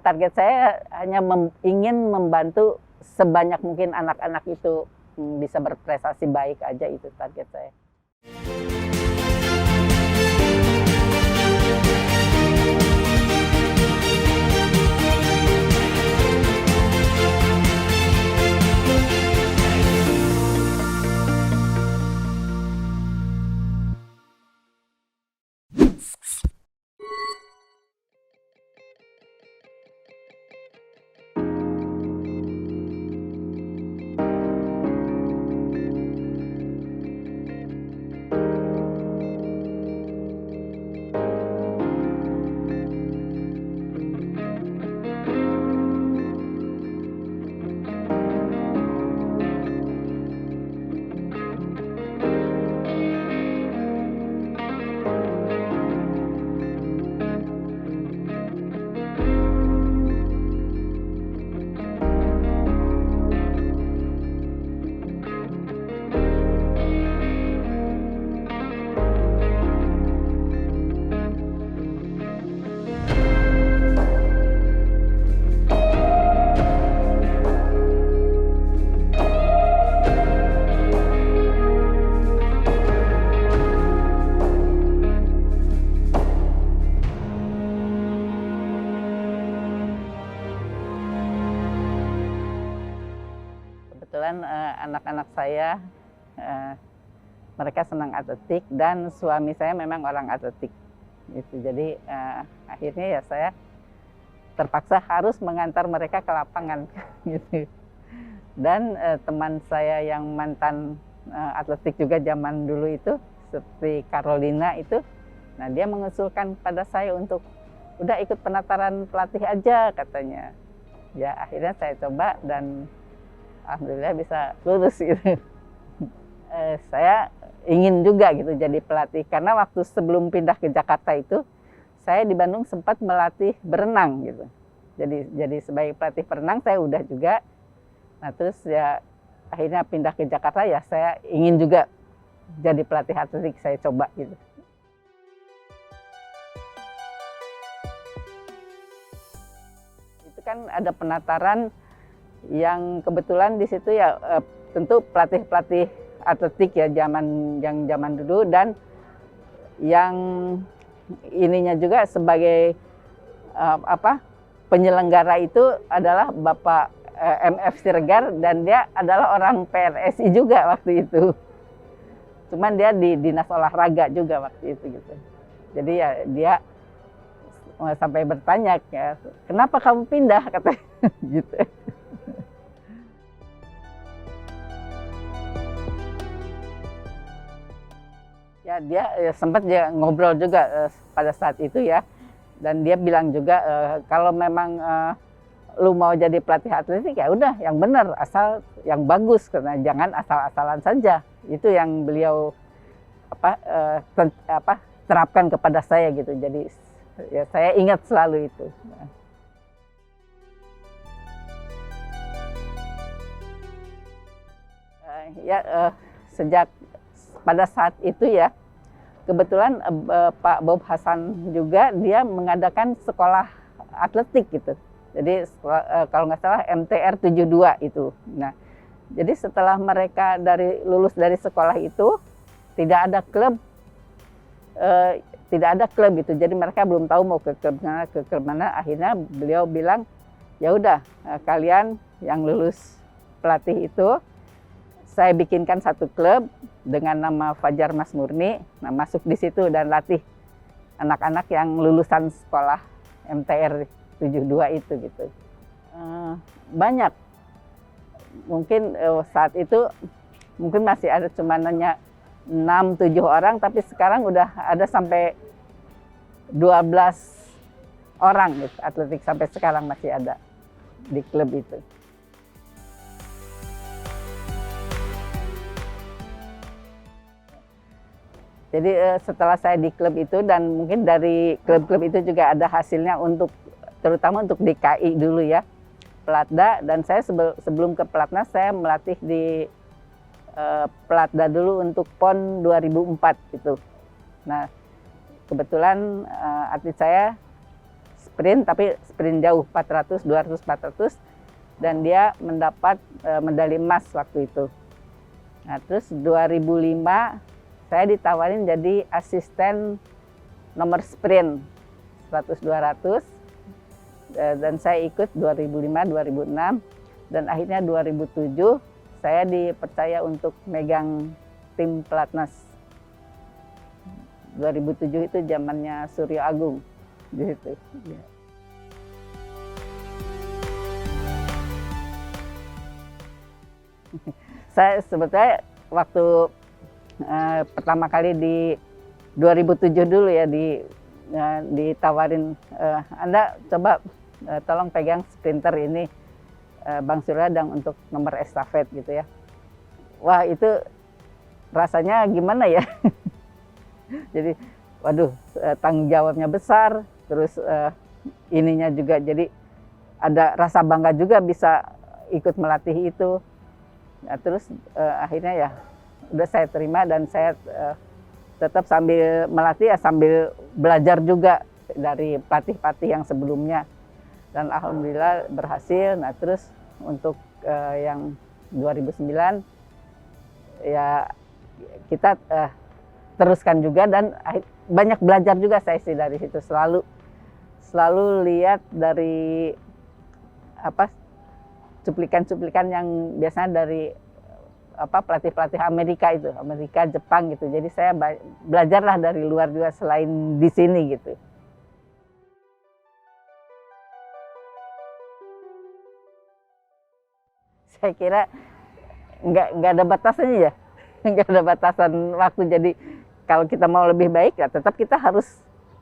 target saya hanya ingin membantu sebanyak mungkin anak-anak itu bisa berprestasi baik aja, itu target saya. Kebetulan anak-anak saya mereka senang atletik dan suami saya memang orang atletik gitu. Jadi akhirnya ya saya terpaksa harus mengantar mereka ke lapangan gitu. Dan teman saya yang mantan atletik juga zaman dulu itu, seperti Carolina itu, nah dia mengusulkan pada saya untuk udah ikut penataran pelatih aja katanya. Ya akhirnya saya coba dan alhamdulillah bisa lulus gitu. Saya ingin juga gitu jadi pelatih, karena waktu sebelum pindah ke Jakarta itu saya di Bandung sempat melatih berenang gitu. Jadi sebagai pelatih berenang saya udah juga. Nah terus ya akhirnya pindah ke Jakarta, ya saya ingin juga jadi pelatih atletik, saya coba gitu. Itu kan ada penataran yang kebetulan di situ ya tentu pelatih-pelatih atletik ya zaman dulu, dan yang ininya juga sebagai penyelenggara itu adalah Bapak MF Siregar, dan dia adalah orang PRSI juga waktu itu. Cuman dia di dinas olahraga juga waktu itu gitu. Jadi ya dia sampai bertanya, ya, kenapa kamu pindah katanya gitu. Ya dia sempat dia ngobrol juga pada saat itu ya, dan dia bilang juga kalau memang lu mau jadi pelatih atletik ya udah yang benar, asal yang bagus, karena jangan asal-asalan saja. Itu yang beliau terapkan kepada saya gitu. Jadi ya saya ingat selalu itu. Sejak pada saat itu ya, kebetulan Pak Bob Hasan juga dia mengadakan sekolah atletik gitu. Jadi kalau nggak salah MTR 72 itu. Nah, jadi setelah mereka lulus dari sekolah itu tidak ada klub gitu. Jadi mereka belum tahu mau ke klub mana. Akhirnya beliau bilang, ya udah kalian yang lulus pelatih itu saya bikinkan satu klub dengan nama Fajar Mas Murni. Nah, masuk di situ dan latih anak-anak yang lulusan sekolah MTR 72 itu gitu. Banyak. Mungkin saat itu mungkin masih ada cuma hanya 6-7 orang, tapi sekarang udah ada sampai 12 orang gitu, atletik sampai sekarang masih ada di klub itu. Jadi setelah saya di klub itu, dan mungkin dari klub-klub itu juga ada hasilnya terutama untuk DKI dulu ya, Pelatda, dan saya sebelum ke Pelatnas saya melatih di Pelatda dulu untuk PON 2004 gitu. Nah kebetulan atlet saya sprint, tapi sprint jauh 400, 200, 400, dan dia mendapat medali emas waktu itu. Nah, terus 2005 saya ditawarin jadi asisten nomor sprint 100-200, dan saya ikut 2005, 2006, dan akhirnya 2007 saya dipercaya untuk megang tim pelatnas. 2007 itu zamannya Suryo Agung gitu. Ya. Saya sebetulnya waktu pertama kali di 2007 dulu ya ditawarin, Anda coba tolong pegang sprinter ini, Bang Surya Adang, untuk nomor estafet gitu ya. Wah, itu rasanya gimana ya? Jadi, waduh, tanggung jawabnya besar, terus ininya juga jadi ada rasa bangga juga bisa ikut melatih itu. Nah, terus akhirnya ya udah saya terima, dan saya tetap sambil melatih ya sambil belajar juga dari pelatih-pelatih yang sebelumnya. Dan alhamdulillah berhasil. Nah, terus untuk yang 2009 ya kita teruskan juga, dan banyak belajar juga saya sih dari situ. Selalu lihat dari cuplikan-cuplikan yang biasanya dari pelatih-pelatih Amerika, Jepang gitu. Jadi saya belajarlah dari luar juga selain di sini gitu. Saya kira nggak ada batasannya ya, nggak ada batasan waktu. Jadi kalau kita mau lebih baik ya tetap kita harus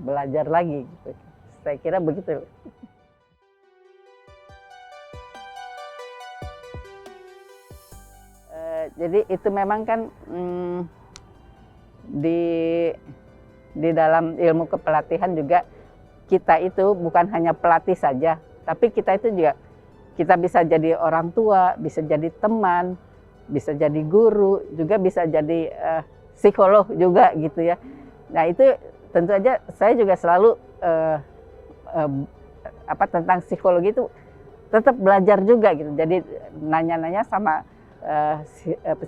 belajar lagi gitu. Saya kira begitu. Jadi itu memang kan di dalam ilmu kepelatihan juga, kita itu bukan hanya pelatih saja, tapi kita itu juga kita bisa jadi orang tua, bisa jadi teman, bisa jadi guru, juga bisa jadi psikolog juga gitu ya. Nah, itu tentu aja saya juga selalu tentang psikologi itu tetap belajar juga gitu. Jadi nanya-nanya sama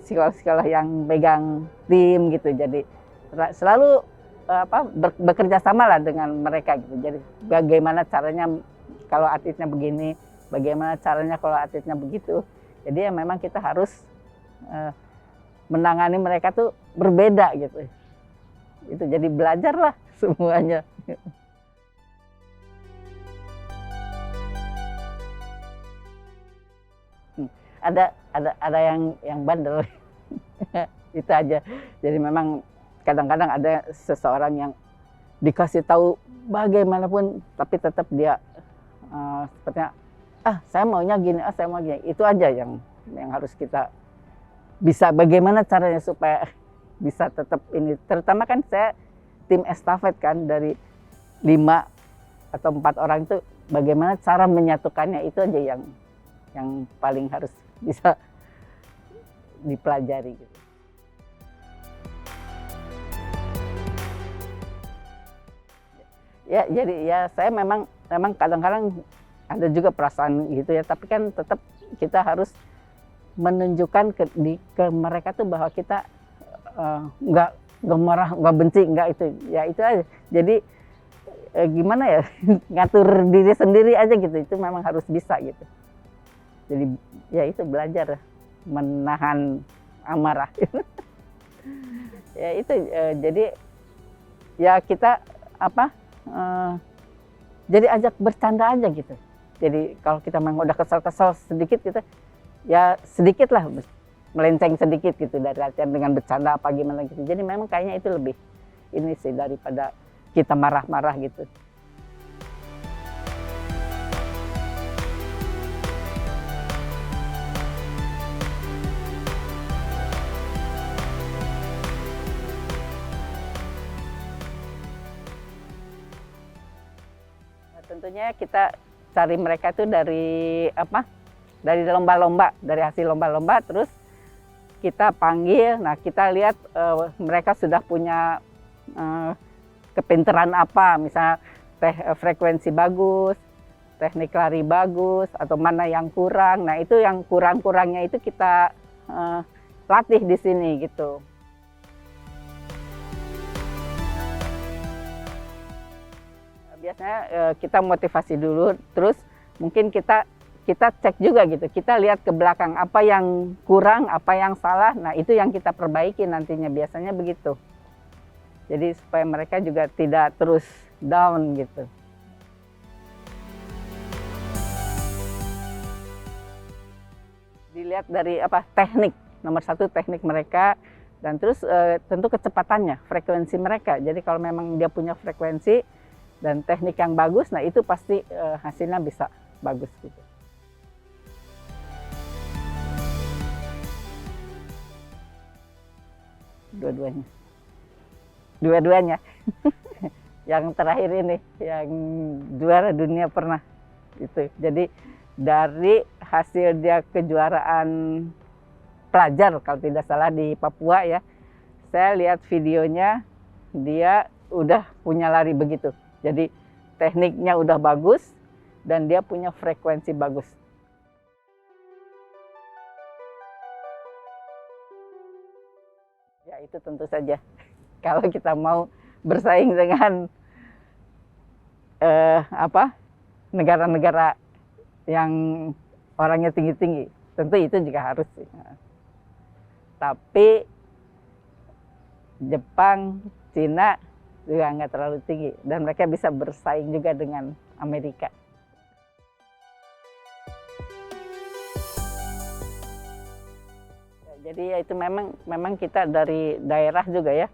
psikolog-psikolog yang pegang tim gitu. Jadi selalu bekerja sama lah dengan mereka gitu. Jadi bagaimana caranya kalau atletnya begini, bagaimana caranya kalau atletnya begitu. Jadi ya memang kita harus menangani mereka tuh berbeda gitu. Itu jadi belajarlah semuanya. Ada yang bandel. Itu aja. Jadi memang kadang-kadang ada seseorang yang dikasih tahu bagaimanapun, tapi tetap dia sepertinya saya maunya gini, saya mau gini. Itu aja yang harus kita bisa, bagaimana caranya supaya bisa tetap ini. Terutama kan saya tim estafet kan, dari 5 atau 4 orang itu bagaimana cara menyatukannya, itu aja yang paling harus bisa dipelajari gitu. Ya, jadi ya saya memang kadang-kadang ada juga perasaan gitu ya, tapi kan tetap kita harus menunjukkan ke mereka tuh bahwa kita nggak marah, nggak benci, nggak itu. Ya itu aja. Jadi gimana ya, ngatur diri sendiri aja gitu. Itu memang harus bisa gitu. Jadi ya itu belajar menahan amarah. Ya itu jadi ya kita jadi ajak bercanda aja gitu. Jadi kalau kita memang udah kesal-kesal sedikit gitu, ya sedikit lah melenceng sedikit gitu dari latihan dengan bercanda apa gimana gitu. Jadi memang kayaknya itu lebih ini sih daripada kita marah-marah gitu. Tentunya kita cari mereka itu dari dari lomba-lomba, dari hasil lomba-lomba, terus kita panggil. Nah, kita lihat mereka sudah punya kepintaran apa, misalnya frekuensi bagus, teknik lari bagus, atau mana yang kurang. Nah itu yang kurang-kurangnya itu kita latih di sini gitu. Biasanya kita motivasi dulu, terus mungkin kita cek juga gitu, kita lihat ke belakang apa yang kurang, apa yang salah, nah itu yang kita perbaiki nantinya, biasanya begitu. Jadi supaya mereka juga tidak terus down gitu. Dilihat dari teknik, nomor satu teknik mereka, dan terus tentu kecepatannya, frekuensi mereka. Jadi kalau memang dia punya frekuensi dan teknik yang bagus, nah itu pasti hasilnya bisa bagus gitu. Dua-duanya. Yang terakhir ini, yang juara dunia pernah gitu. Jadi dari hasil dia kejuaraan pelajar kalau tidak salah di Papua ya, saya lihat videonya, dia udah punya lari begitu. Jadi tekniknya udah bagus dan dia punya frekuensi bagus. Ya itu tentu saja kalau kita mau bersaing dengan negara-negara yang orangnya tinggi-tinggi, tentu itu juga harus sih. Tapi Jepang, Cina juga nggak terlalu tinggi dan mereka bisa bersaing juga dengan Amerika. Jadi ya itu memang kita dari daerah juga ya.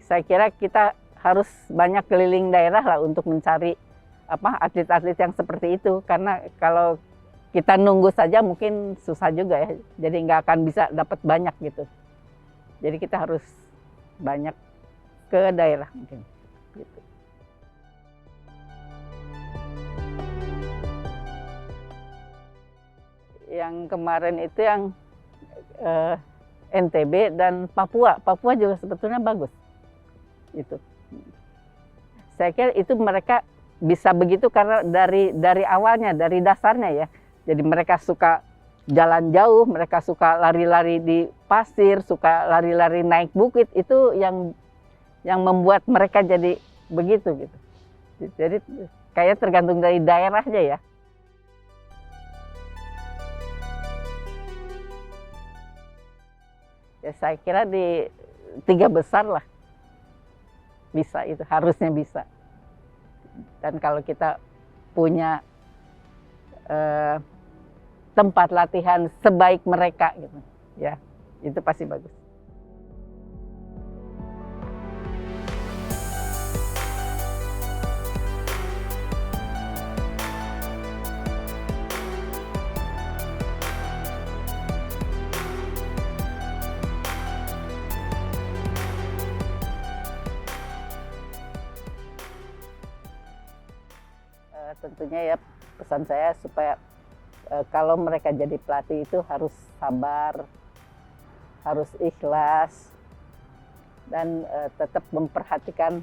Saya kira kita harus banyak keliling daerah lah untuk mencari atlet-atlet yang seperti itu, karena kalau kita nunggu saja mungkin susah juga ya. Jadi nggak akan bisa dapat banyak gitu. Jadi kita harus banyak ke daerah mungkin. Gitu. Yang kemarin itu yang NTB dan Papua. Papua juga sebetulnya bagus. Itu. Saya kira itu mereka bisa begitu karena dari awalnya, dari dasarnya ya. Jadi mereka suka jalan jauh, mereka suka lari-lari di pasir, suka lari-lari naik bukit, itu yang membuat mereka jadi begitu gitu. Jadi kayak tergantung dari daerahnya ya. Ya saya kira di 3 besar lah bisa, itu harusnya bisa. Dan kalau kita punya tempat latihan sebaik mereka gitu ya, itu pasti bagus. Tentunya ya pesan saya supaya kalau mereka jadi pelatih itu harus sabar, harus ikhlas, dan tetap memperhatikan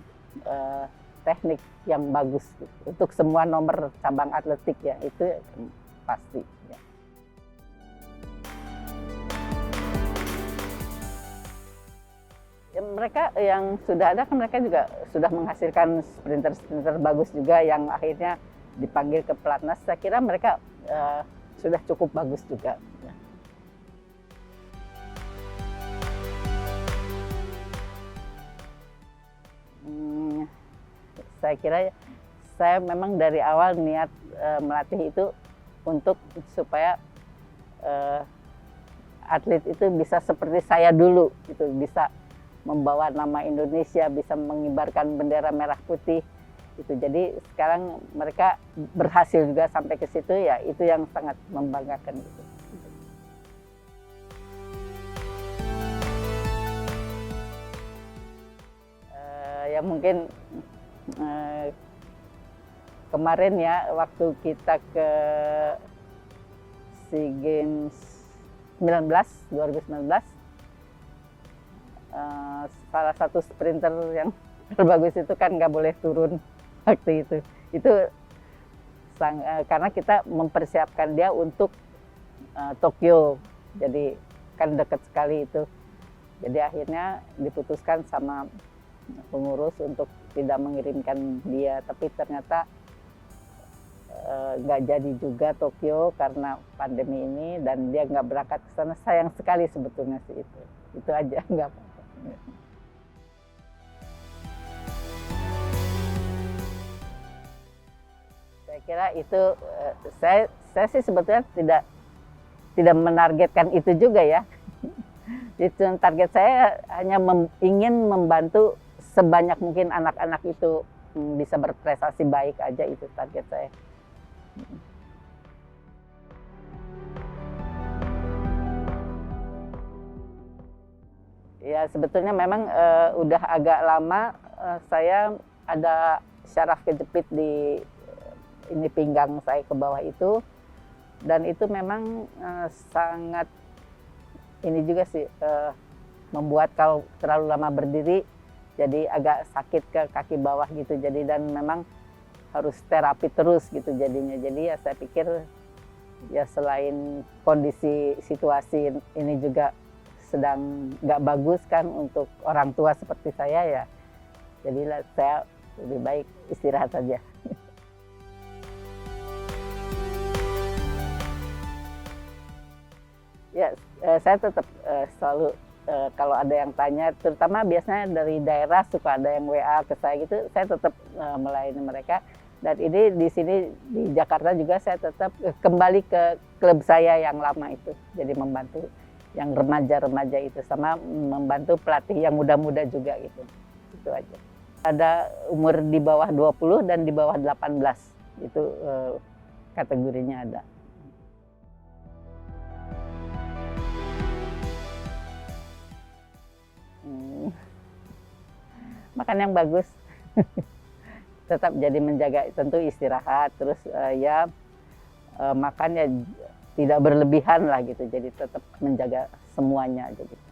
teknik yang bagus gitu. Untuk semua nomor cabang atletik ya, itu pasti. Ya. Ya, mereka yang sudah ada kan mereka juga sudah menghasilkan sprinter-sprinter bagus juga yang akhirnya dipanggil ke pelatnas. Saya kira mereka sudah cukup bagus juga. Saya kira saya memang dari awal niat melatih itu untuk supaya atlet itu bisa seperti saya dulu, gitu, bisa membawa nama Indonesia, bisa mengibarkan bendera merah putih. Itu jadi sekarang mereka berhasil juga sampai ke situ ya, itu yang sangat membanggakan gitu. Ya mungkin kemarin ya waktu kita ke SEA Games 2019 salah satu sprinter yang terbagus itu kan nggak boleh turun waktu itu karena kita mempersiapkan dia untuk Tokyo, jadi kan dekat sekali itu, jadi akhirnya diputuskan sama pengurus untuk tidak mengirimkan dia, tapi ternyata nggak jadi juga Tokyo karena pandemi ini, dan dia nggak berangkat ke sana. Sayang sekali sebetulnya sih itu aja, nggak apa-apa. Saya kira itu saya sih sebetulnya tidak menargetkan itu juga ya. Itu target saya hanya ingin membantu sebanyak mungkin anak-anak itu bisa berprestasi baik aja, itu target saya. Ya sebetulnya memang udah agak lama saya ada syaraf kejepit di ini pinggang saya ke bawah itu, dan itu memang sangat ini juga sih membuat kalau terlalu lama berdiri jadi agak sakit ke kaki bawah gitu, jadi dan memang harus terapi terus gitu jadinya. Jadi ya saya pikir ya selain kondisi situasi ini juga sedang nggak bagus kan untuk orang tua seperti saya ya, jadilah saya lebih baik istirahat saja. Ya saya tetap selalu kalau ada yang tanya, terutama biasanya dari daerah suka ada yang WA ke saya gitu, saya tetap melayani mereka. Dan ini di sini di Jakarta juga saya tetap kembali ke klub saya yang lama itu, jadi membantu yang remaja-remaja itu, sama membantu pelatih yang muda-muda juga gitu. Itu aja. Ada umur di bawah 20 dan di bawah 18, itu kategorinya ada. Makan yang bagus. Tetap jadi menjaga tentu istirahat, terus makan ya tidak berlebihan lah gitu, jadi tetap menjaga semuanya aja gitu.